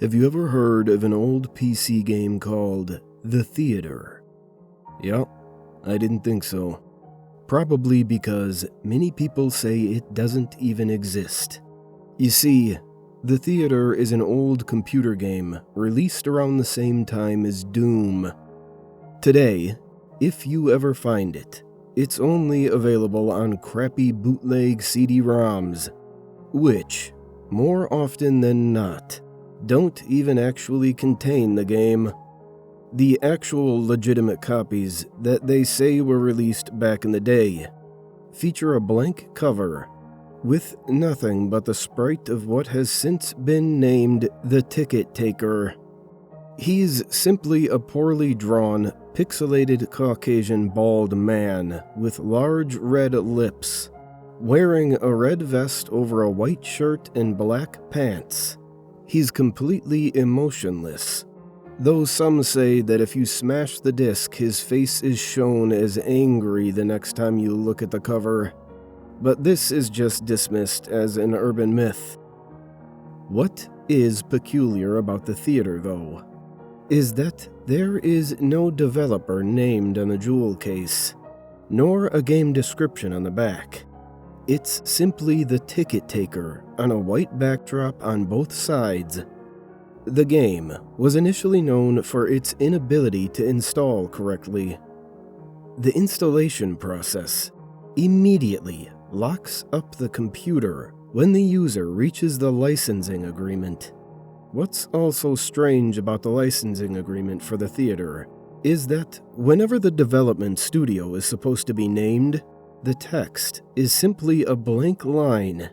Have you ever heard of an old PC game called The Theater? Yep, I didn't think so. Probably because many people say it doesn't even exist. You see, The Theater is an old computer game released around the same time as Doom. Today, if you ever find it, it's only available on crappy bootleg CD-ROMs, which, more often than not, don't even actually contain the game. The actual legitimate copies that they say were released back in the day feature a blank cover with nothing but the sprite of what has since been named the Ticket Taker. He's simply a poorly drawn, pixelated Caucasian bald man with large red lips, wearing a red vest over a white shirt and black pants. He's completely emotionless, though some say that if you smash the disc, his face is shown as angry the next time you look at the cover. But this is just dismissed as an urban myth. What is peculiar about the theater, though, is that there is no developer named on the jewel case, nor a game description on the back. It's simply the Ticket Taker on a white backdrop on both sides. The game was initially known for its inability to install correctly. The installation process immediately locks up the computer when the user reaches the licensing agreement. What's also strange about the licensing agreement for the theater is that whenever the development studio is supposed to be named, the text is simply a blank line.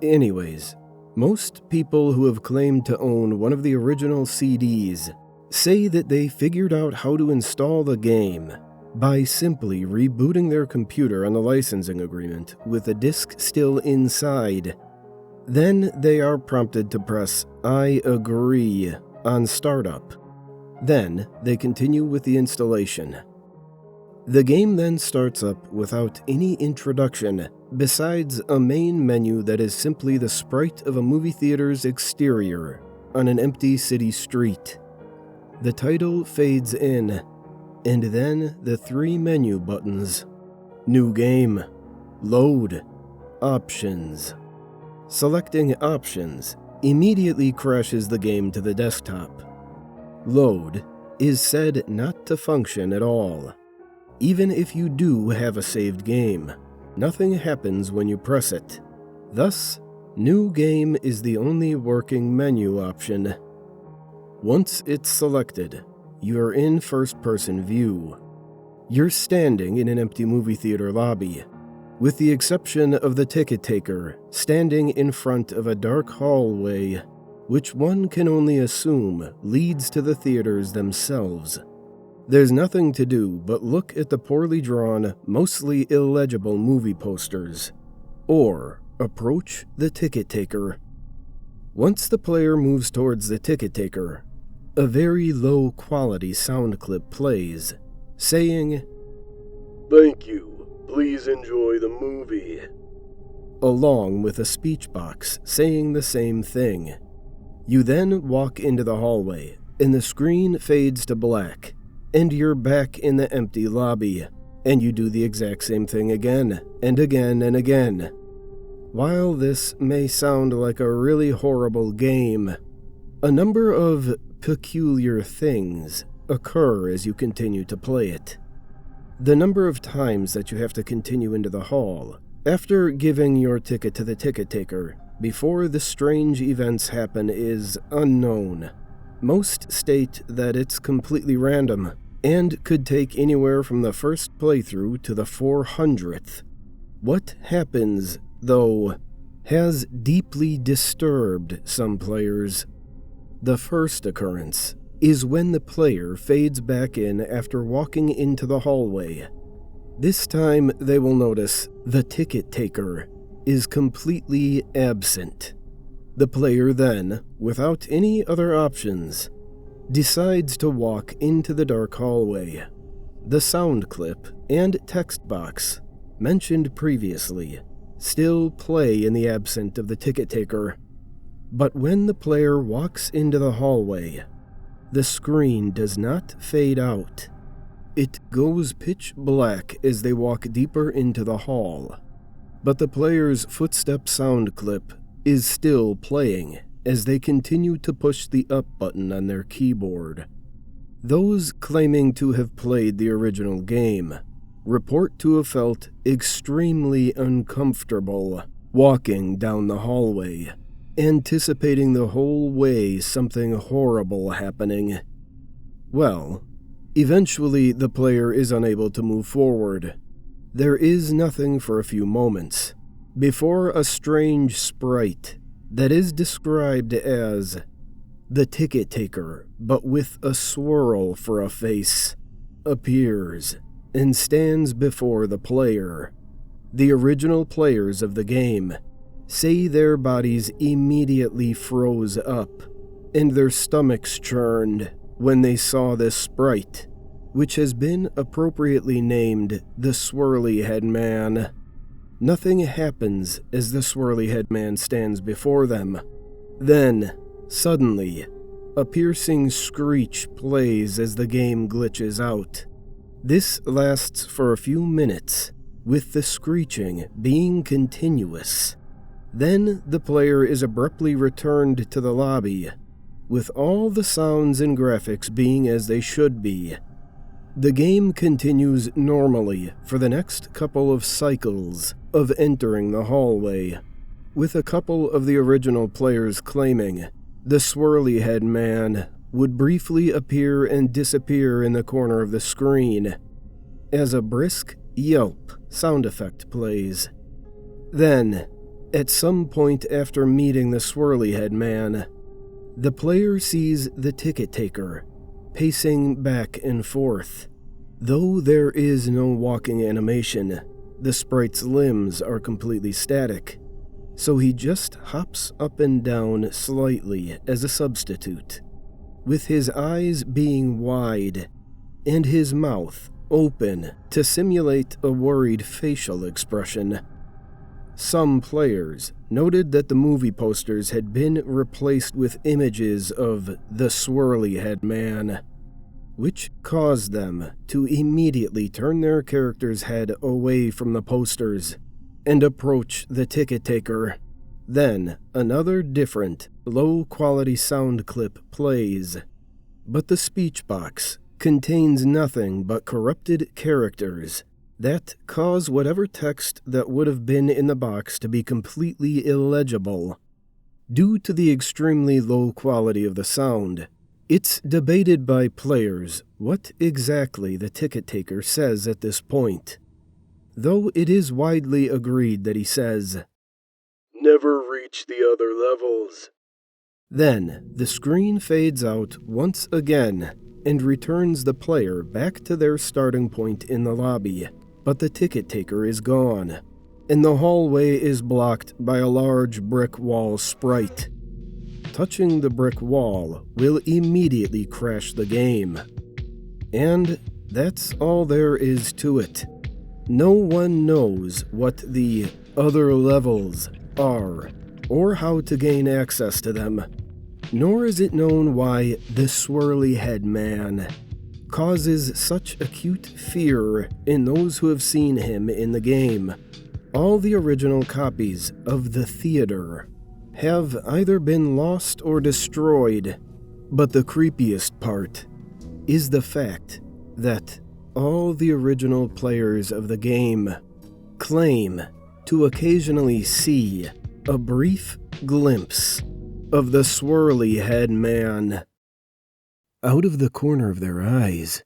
Anyways, most people who have claimed to own one of the original CDs say that they figured out how to install the game by simply rebooting their computer on the licensing agreement with the disc still inside. Then they are prompted to press I agree on startup. Then they continue with the installation. The game then starts up without any introduction, besides a main menu that is simply the sprite of a movie theater's exterior on an empty city street. The title fades in, and then the three menu buttons: New Game, Load, Options. Selecting Options immediately crashes the game to the desktop. Load is said not to function at all. Even if you do have a saved game, nothing happens when you press it. Thus, New Game is the only working menu option. Once it's selected, you're in first-person view. You're standing in an empty movie theater lobby, with the exception of the Ticket Taker standing in front of a dark hallway, which one can only assume leads to the theaters themselves. There's nothing to do but look at the poorly drawn, mostly illegible movie posters, or approach the Ticket Taker. Once the player moves towards the Ticket Taker, a very low-quality sound clip plays, saying, "Thank you, please enjoy the movie," along with a speech box saying the same thing. You then walk into the hallway, and the screen fades to black, and you're back in the empty lobby, and you do the exact same thing again, and again, and again. While this may sound like a really horrible game, a number of peculiar things occur as you continue to play it. The number of times that you have to continue into the hall after giving your ticket to the Ticket Taker before the strange events happen is unknown. Most state that it's completely random and could take anywhere from the first playthrough to the 400th. What happens, though, has deeply disturbed some players. The first occurrence is when the player fades back in after walking into the hallway. This time they will notice the Ticket Taker is completely absent. The player then, without any other options, decides to walk into the dark hallway. The sound clip and text box, mentioned previously, still play in the absence of the Ticket Taker. But when the player walks into the hallway, the screen does not fade out. It goes pitch black as they walk deeper into the hall. But the player's footstep sound clip is still playing as they continue to push the up button on their keyboard. Those claiming to have played the original game report to have felt extremely uncomfortable walking down the hallway, anticipating the whole way something horrible happening. Well, eventually the player is unable to move forward. There is nothing for a few moments before a strange sprite that is described as the ticket taker, but with a swirl for a face, appears and stands before the player. The original players of the game say their bodies immediately froze up and their stomachs churned when they saw this sprite, which has been appropriately named the Swirly Head Man. Nothing happens as the Swirly Head Man stands before them. Then, suddenly, a piercing screech plays as the game glitches out. This lasts for a few minutes, with the screeching being continuous. Then the player is abruptly returned to the lobby, with all the sounds and graphics being as they should be. The game continues normally for the next couple of cycles of entering the hallway, with a couple of the original players claiming the Swirly Head Man would briefly appear and disappear in the corner of the screen as a brisk yelp sound effect plays. Then, at some point after meeting the Swirly Head Man, the player sees the ticket taker pacing back and forth. Though there is no walking animation, the sprite's limbs are completely static, so he just hops up and down slightly as a substitute, with his eyes being wide and his mouth open to simulate a worried facial expression. Some players noted that the movie posters had been replaced with images of the Swirly Head Man, which caused them to immediately turn their character's head away from the posters and approach the ticket taker. Then another different, low-quality sound clip plays, but the speech box contains nothing but corrupted characters that cause whatever text that would have been in the box to be completely illegible. Due to the extremely low quality of the sound, it's debated by players what exactly the ticket taker says at this point, though it is widely agreed that he says, "Never reach the other levels." Then the screen fades out once again and returns the player back to their starting point in the lobby, but the ticket taker is gone, and the hallway is blocked by a large brick wall sprite. Touching the brick wall will immediately crash the game. And that's all there is to it. No one knows what the other levels are, or how to gain access to them, nor is it known why the Swirly Head Man causes such acute fear in those who have seen him in the game. All the original copies of the theater have either been lost or destroyed, but the creepiest part is the fact that all the original players of the game claim to occasionally see a brief glimpse of the Swirly Head Man. Out of the corner of their eyes,